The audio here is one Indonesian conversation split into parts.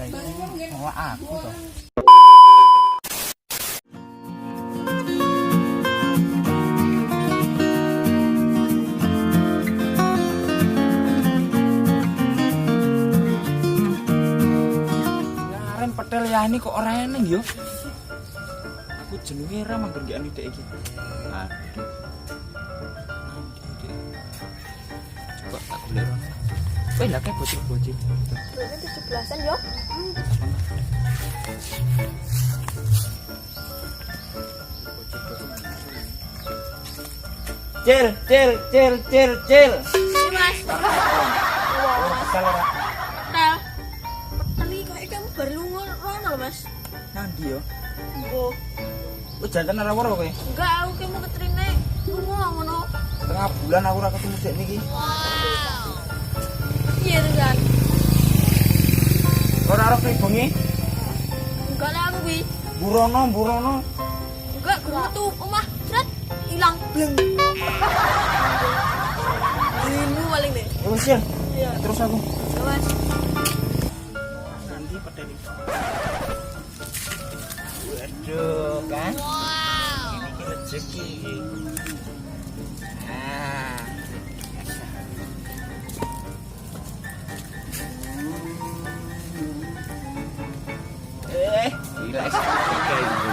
Lah iki nolak aku to. Laren petel ya ini kok ora eneng yo. Aku jenenge ra manggon gak ane dek iki. Aduh. Coba tak golek. Weh lah kayak bocil-bocil. Ini 17-an yo. Cil. Ini Mas. Oh, kesal ora. Tel. Peteli kok kamu baru lunga rono lho, Mas. Nandi yo. Oh, Wis jantan ora weruh kowe. enggak aku ki mau ketrine lunga ngono. Tengah bulan aku ora ketemu sik niki. Iya dengan. Ora ora kowe bengi. Enggak lah aku kuwi. Burono. Enggak guru metu omah, sret ilang bleng. Ini paling deh. Wis ya. Iya. Terus aku. Ya, Mas. Nanti peteli. Waduh, kan? Wow. Ini rezeki. Ah. Gila kayak gitu.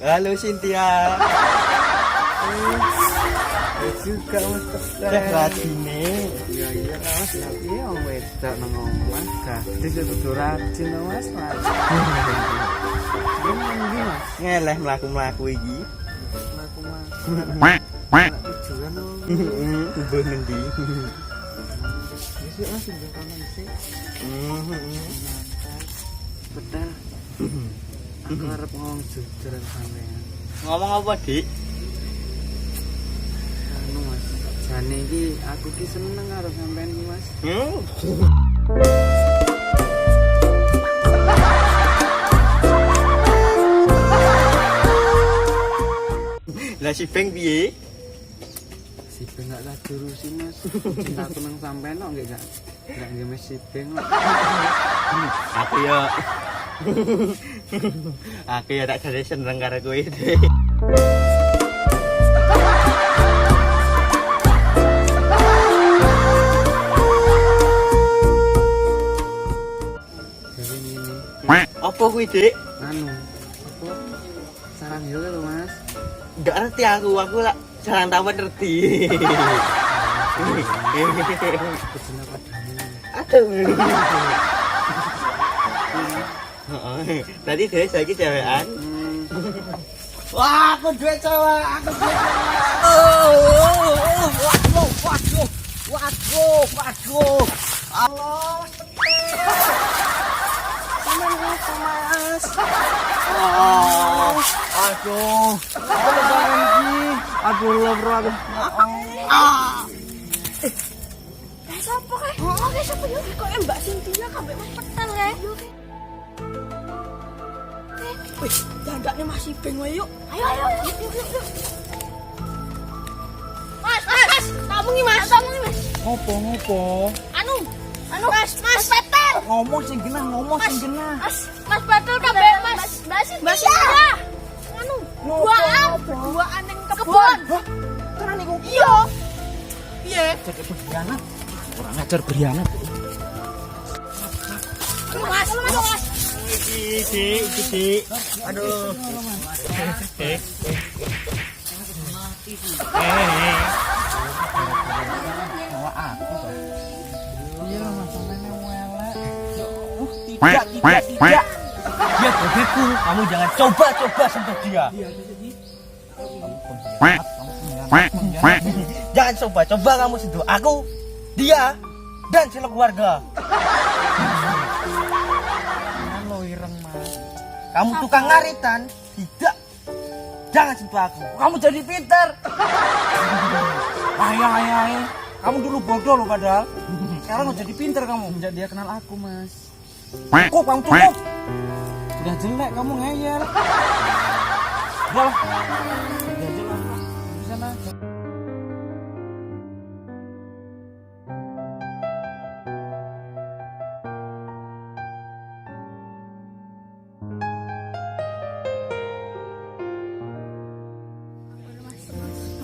Halo Cynthia. Juga mas Udah petel. ratine. Iya mas, tapi yang wedok nang omah gadis itu rajin mas mas. Gimana mas? Ngeleh mlaku-mlaku iki. Aku mah. Tujuan dong. Mbah ngendi? Besok mas udah kanan sih. Petel. Aku harap ngomong jujur sampean. Ngomong apa, Dik? Anu mas, jane iki aku ki seneng karo sampean iki mas. Lah si Beng piye? Si Beng gak tak jurusi mas. Cinta aku nang sampean kok gak ngemes si Beng kok. Aku ya aku ya tak jadi seneng karo kowe. Jadi ini Apa kuwi, Dik? anu apa sarang yo lho mas. Enggak ngerti aku lah jarang tahu ngerti. Kejena padamu. Aduh. Heeh. Tadi dhewe saiki cewekan. Wah, aku duwe cewek, aku duwe cewek. Waduh. Allah, Sampai apa, Mas? Aduh. Aduh lho bro aku. Siapa kae? Oh, kae siapa yo? Kok Mbak Cynthia kabeh Mas Petel kae. Wih, dandaknya masih beng wae yuk. Ayo. Yuk. Mas. Kamu ngi Mas. Ngopo? Anu, Mas Petel. Ngomong sing genah. Mas Petel kabeh Mbak Cynthia. Anu, duaan ning kebon. Tenan iku. Iya. Piye? Jadi berkhianat. Kurang ajar berkhianat. Mas. Iki. Aduh. Mau aku toh. Iya lho mas sampean welek. Tidak. Dia bagiku. Kamu jangan coba sentuh dia. Jangan coba kamu sentuh aku, dia, dan sekeluarga. Halo ireng mas. Kamu tukang ngaritan, tidak. Jangan sentuh aku. Kamu jadi pintar. Ayah. Kamu dulu bodoh loh padahal. Sekarang udah jadi pintar kamu. Sejak dia kenal aku mas. Kamu cukup. Udah jelek kamu ngeyel. Udah lah. Udah jelek. Bisa aja.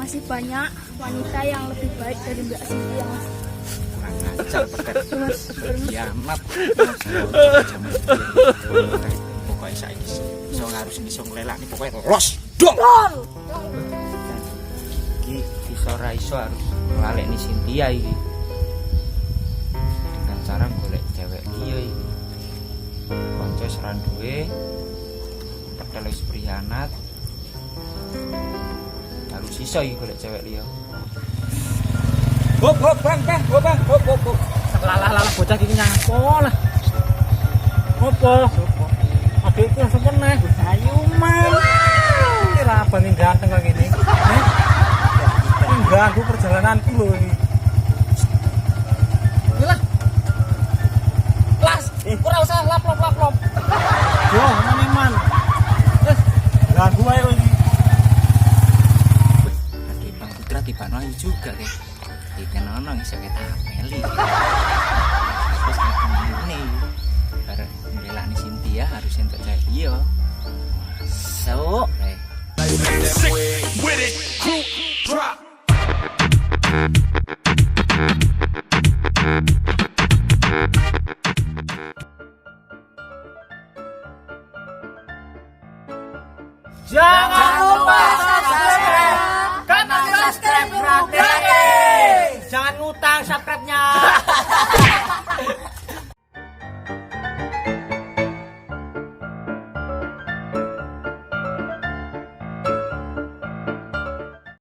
Masih banyak wanita yang lebih baik dari Mbak Cynthia, Mas. Kurang ajar pakai Mas, kiamat. Pokoknya saya iso harus iso ngelelak nih pokoknya los dong. Iki iso ra iso harus ngelalekni Cynthia iki. Dengan cara golek cewek liya iki. Konco seran duwe padahal wis prihanat. Harus iso iki golek cewek liya. Hop bang, hop. Lalah bocah iki nyangko lah. Opo? Adikku langsung kena. Ayo man. Kira abang yang ganteng kayak gini. Mengganggu perjalananku loh ini. Gila. Las, ora usah laplop. Yo, mana man. Ganggu aja ini. Adik Bang Putra tiba ayu juga deh. Ikan ono iso ketapeli. Terus ini bareng ngelelani Cynthia harus entuk cewek liya. So,